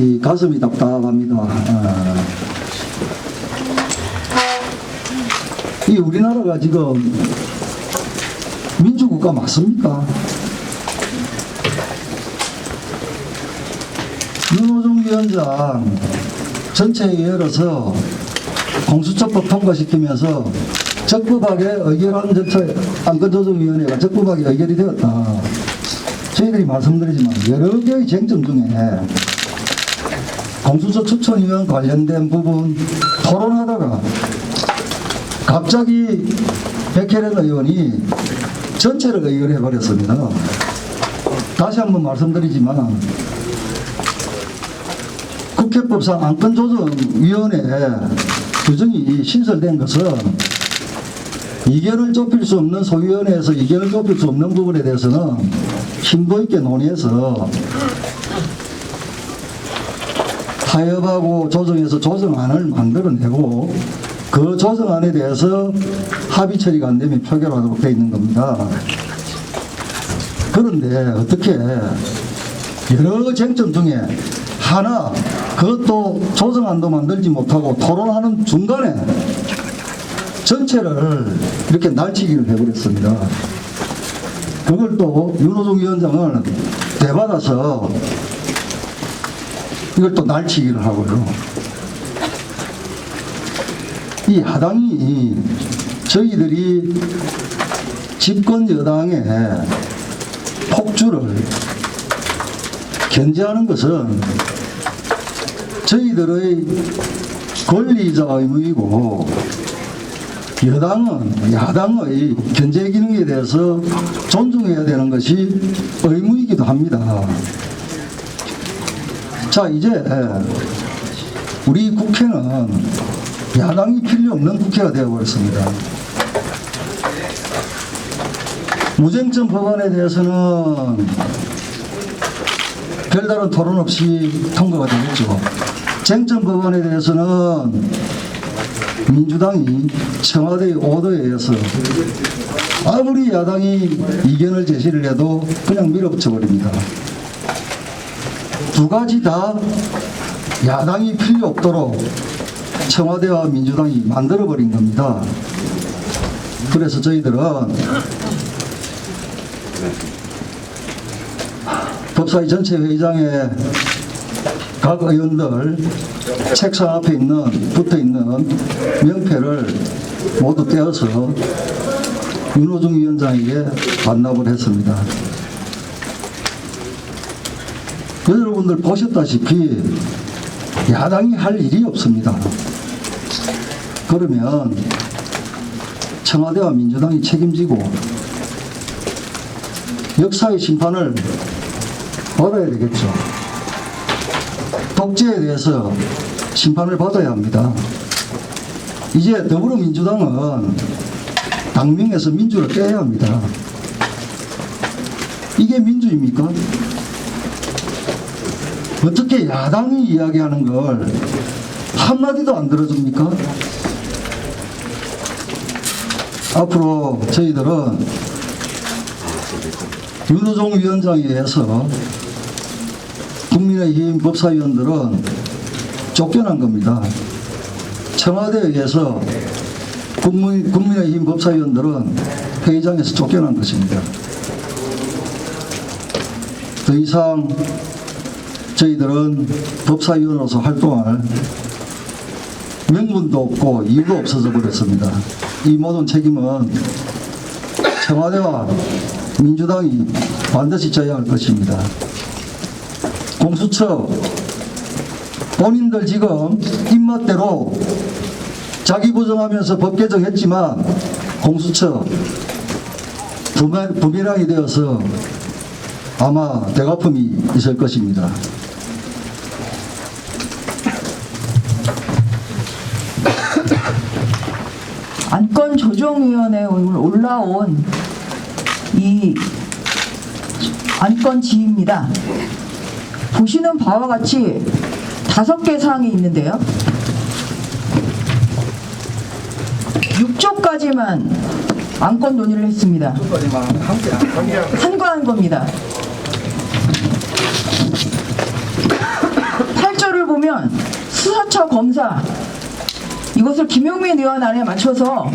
이 가슴이 답답합니다. 이 우리나라가 지금 민주국가 맞습니까? 윤호중 위원장 전체회의 열어서 공수처법 통과시키면서 적법하게 의결한 전체 안건조정위원회가 적법하게 의결이 되었다. 저희들이 말씀드리지만 여러 개의 쟁점 중에 공수처 추천위원 관련된 부분 토론하다가 갑자기 백혜련 의원이 전체를 의결해 버렸습니다. 다시 한번 말씀드리지만 국회법상 안건조정위원회 규정이 신설된 것은 이견을 좁힐 수 없는 소위원회에서 이견을 좁힐 수 없는 부분에 대해서는 심도 있게 논의해서 타협하고 조정해서 조정안을 만들어내고 그 조정안에 대해서 합의 처리가 안 되면 표결하도록 되어 있는 겁니다. 그런데 어떻게 여러 쟁점 중에 하나 그것도 조정안도 만들지 못하고 토론하는 중간에 전체를 이렇게 날치기를 해버렸습니다. 그걸 또 윤호중 위원장은 대받아서 이걸 또 날치기를 하고요. 이 야당이 저희들이 집권 여당의 폭주를 견제하는 것은 저희들의 권리자 의무이고 여당은 야당의 견제 기능에 대해서 존중해야 되는 것이 의무이기도 합니다. 자, 이제 우리 국회는 야당이 필요 없는 국회가 되어버렸습니다. 무쟁점 법안에 대해서는 별다른 토론 없이 통과가 되겠죠. 쟁점 법안에 대해서는 민주당이 청와대의 오더에 의해서 아무리 야당이 이견을 제시를 해도 그냥 밀어붙여 버립니다. 두 가지 다 야당이 필요 없도록 청와대와 민주당이 만들어버린 겁니다. 그래서 저희들은 법사위 전체 회의장에 각 의원들 책상 앞에 붙어 있는 명패를 모두 떼어서 윤호중 위원장에게 반납을 했습니다. 여러분들 보셨다시피 야당이 할 일이 없습니다. 그러면 청와대와 민주당이 책임지고 역사의 심판을 받아야 되겠죠. 독재에 대해서 심판을 받아야 합니다. 이제 더불어민주당은 당명에서 민주를 떼야 합니다. 이게 민주입니까? 어떻게 야당이 이야기하는 걸 한마디도 안 들어줍니까? 앞으로 저희들은 윤호중 위원장에 의해서 국민의힘 법사위원들은 쫓겨난 겁니다. 청와대에 의해서 국민의힘 법사위원들은 회의장에서 쫓겨난 것입니다. 더 이상 저희들은 법사위원으로서 활동할 명분도 없고 이유도 없어져 버렸습니다. 이 모든 책임은 청와대와 민주당이 반드시 져야 할 것입니다. 공수처 본인들 지금 입맛대로 자기 부정하면서 법 개정했지만 공수처 부메랑이 되어서 아마 대가품이 있을 것입니다. 안건조정위원회에 올라온 이 안건지입니다. 보시는 바와 같이 5개 사항이 있는데요. 6조까지만 안건 논의를 했습니다. 한거한 겁니다. 8조 수사처 검사 이것을 김용민 의원 안에 맞춰서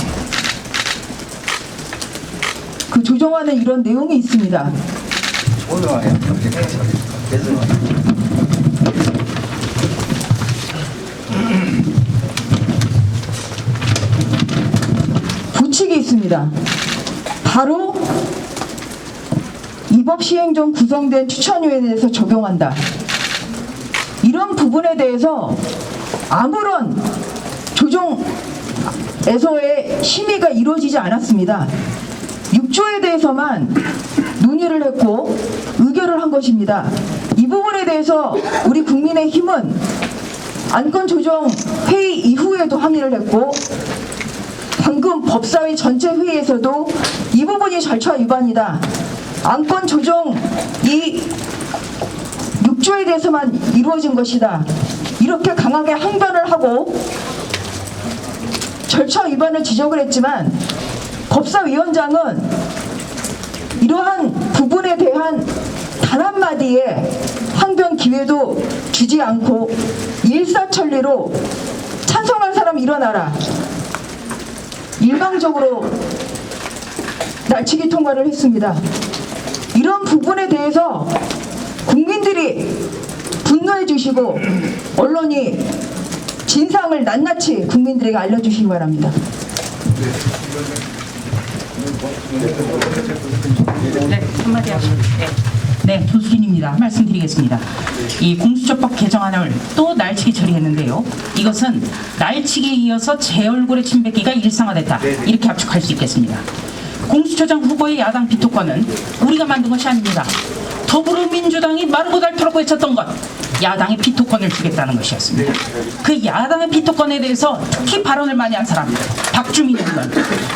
그 조정하는 이런 내용이 있습니다. 부칙이 있습니다. 바로 입법 시행 전 구성된 추천위원회에서 적용한다. 이런 부분에 대해서 아무런 조정에서의 심의가 이루어지지 않았습니다. 6조에 대해서만 논의를 했고 의결을 한 것입니다. 이 부분에 대해서 우리 국민의힘은 안건조정회의 이후에도 항의를 했고 방금 법사위 전체 회의에서도 이 부분이 절차 위반이다. 안건조정 이 6조에 대해서만 이루어진 것이다. 이렇게 강하게 항변을 하고 절차 위반을 지적을 했지만 법사위원장은 이러한 부분에 대한 단 한마디의 항변 기회도 주지 않고 일사천리로 찬성할 사람 일어나라. 일방적으로 날치기 통과를 했습니다. 이런 부분에 대해서 국민들이 분노해 주시고 언론이 진상을 낱낱이 국민들에게 알려주시기 바랍니다. 네, 한마디 하시죠. 네, 조수진입니다. 말씀드리겠습니다. 이 공수처법 개정안을 또 날치기 처리했는데요. 이것은 날치기에 이어서 제 얼굴에 침 뱉기가 일상화됐다. 이렇게 압축할 수 있겠습니다. 공수처장 후보의 야당 비토권은 우리가 만든 것이 아닙니다. 더불어민주당이 마르고 닳도록 외쳤던 것, 야당의 비토권을 주겠다는 것이었습니다. 그 야당의 비토권에 대해서 특히 발언을 많이 한 사람, 박주민 의원,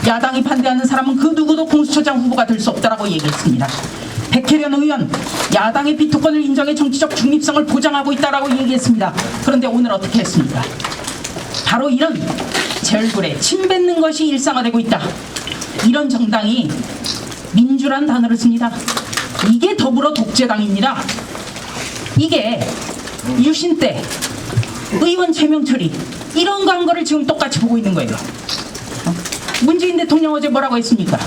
야당이 반대하는 사람은 그 누구도 공수처장 후보가 될 수 없다라고 얘기했습니다. 백혜련 의원, 야당의 비토권을 인정해 정치적 중립성을 보장하고 있다라고 얘기했습니다. 그런데 오늘 어떻게 했습니까? 바로 이런 제 얼굴에 침 뱉는 것이 일상화되고 있다. 이런 정당이 민주란 단어를 씁니다. 이게 더불어 독재당입니다. 이게 유신 때 의원 제명 처리 이런 광고를 지금 똑같이 보고 있는 거예요. 문재인 대통령 어제 뭐라고 했습니까?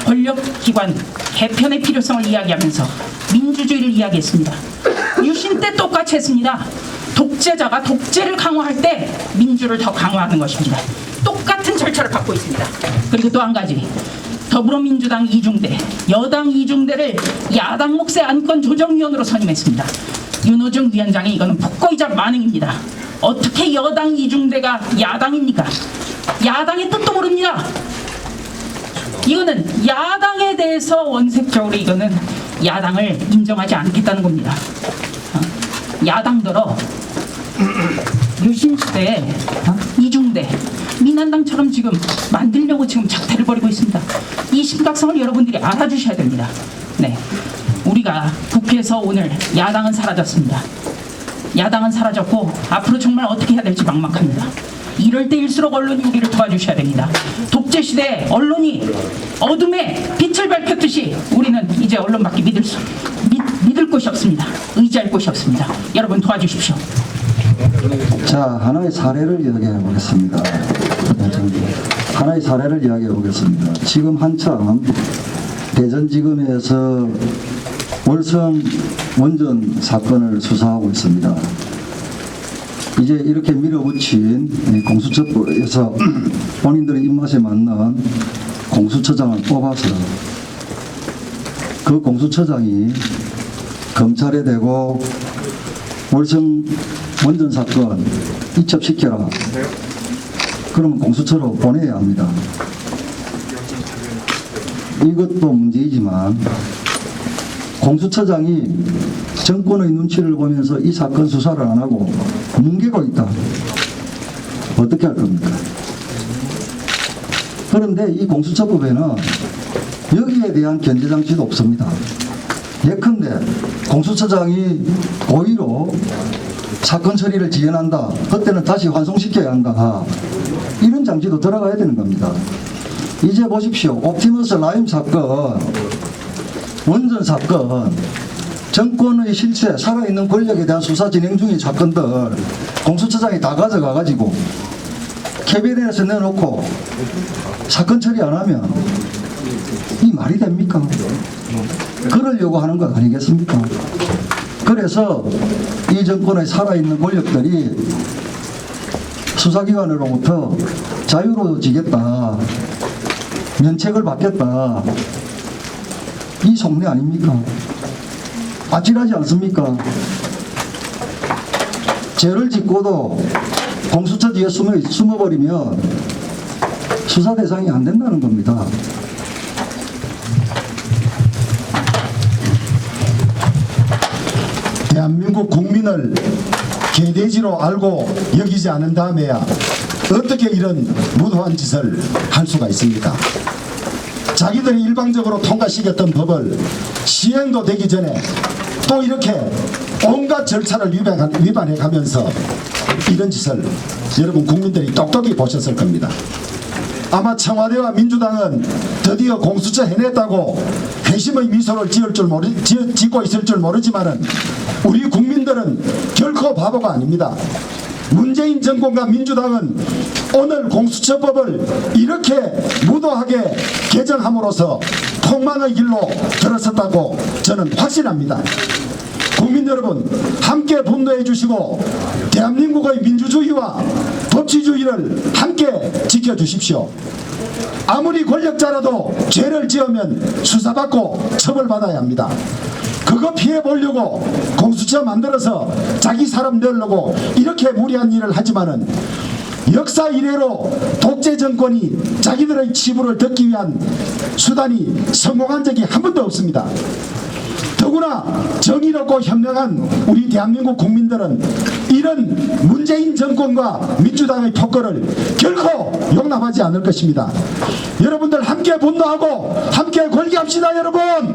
권력기관 개편의 필요성을 이야기하면서 민주주의를 이야기했습니다. 유신 때 똑같이 했습니다. 독재자가 독재를 강화할 때 민주를 더 강화하는 것입니다. 똑같은 절차를 받고 있습니다. 그리고 또 한 가지, 더불어민주당 이중대, 여당 이중대를 야당 몫의 안건조정위원으로 선임했습니다. 윤호중 위원장이 이거는 폭거이자 만행입니다. 어떻게 여당 이중대가 야당입니까? 야당의 뜻도 모릅니다. 이거는 야당에 대해서 원색적으로 이거는 야당을 인정하지 않겠다는 겁니다. 야당들어 유신시대에 이중대, 민한당처럼 지금 만들려고 지금 작태를 벌이고 있습니다. 이 심각성을 여러분들이 알아주셔야 됩니다. 네, 우리가 국회에서 오늘 야당은 사라졌습니다. 야당은 사라졌고 앞으로 정말 어떻게 해야 될지 막막합니다. 이럴 때일수록 언론이 우리를 도와주셔야 됩니다. 독재시대에 언론이 어둠에 빛을 밝혔듯이 우리는 이제 언론밖에 믿을 곳이 없습니다. 의지할 곳이 없습니다. 여러분 도와주십시오. 자, 하나의 사례를 이야기해 보겠습니다. 하나의 사례를 이야기해 보겠습니다. 지금 한참 대전지검에서 월성 원전 사건을 수사하고 있습니다. 이제 이렇게 밀어붙인 공수처에서 본인들의 입맛에 맞는 공수처장을 뽑아서 그 공수처장이 검찰에 대고 월성 원전 사건 이첩시켜라. 그러면 공수처로 보내야 합니다. 이것도 문제이지만 공수처장이 정권의 눈치를 보면서 이 사건 수사를 안 하고 뭉개고 있다. 어떻게 할 겁니까? 그런데 이 공수처법에는 여기에 대한 견제장치도 없습니다. 예컨대 공수처장이 고의로 사건 처리를 지연한다. 그때는 다시 환송시켜야 한다. 이런 장치도 들어가야 되는 겁니다. 이제 보십시오. 옵티머스 라임 사건, 원전 사건, 정권의 실체, 살아있는 권력에 대한 수사 진행 중인 사건들 공수처장이 다 가져가가지고 캐비넷에서 내놓고 사건 처리 안 하면 이 말이 됩니까? 그러려고 하는 것 아니겠습니까? 그래서 이 정권의 살아있는 권력들이 수사기관으로부터 자유로워지겠다, 면책을 받겠다, 이 속내 아닙니까? 아찔하지 않습니까? 죄를 짓고도 공수처 뒤에 숨어버리면 수사 대상이 안 된다는 겁니다. 대한민국 국민을 개돼지로 알고 여기지 않은 다음에야 어떻게 이런 무도한 짓을 할 수가 있습니까? 자기들이 일방적으로 통과시켰던 법을 시행도 되기 전에 또 이렇게 온갖 절차를 위반해 가면서 이런 짓을 여러분 국민들이 똑똑히 보셨을 겁니다. 아마 청와대와 민주당은 드디어 공수처 해냈다고 회심의 미소를 짓고 있을 줄 모르지만은 우리 국민들은 결코 바보가 아닙니다. 문재인 정권과 민주당은 오늘 공수처법을 이렇게 무도하게 개정함으로써 폭망의 길로 들어섰다고 저는 확신합니다. 국민 여러분, 함께 분노해 주시고 대한민국의 민주주의와 법치주의를 함께 지켜주십시오. 아무리 권력자라도 죄를 지으면 수사받고 처벌받아야 합니다. 그거 피해 보려고 공수처 만들어서 자기 사람 넣으려고 이렇게 무리한 일을 하지만은 역사 이래로 독재 정권이 자기들의 치부를 덮기 위한 수단이 성공한 적이 한 번도 없습니다. 더구나 정의롭고 현명한 우리 대한민국 국민들은 이런 문재인 정권과 민주당의 폭거를 결코 용납하지 않을 것입니다. 여러분들 함께 분노하고 함께 권기합시다. 여러분.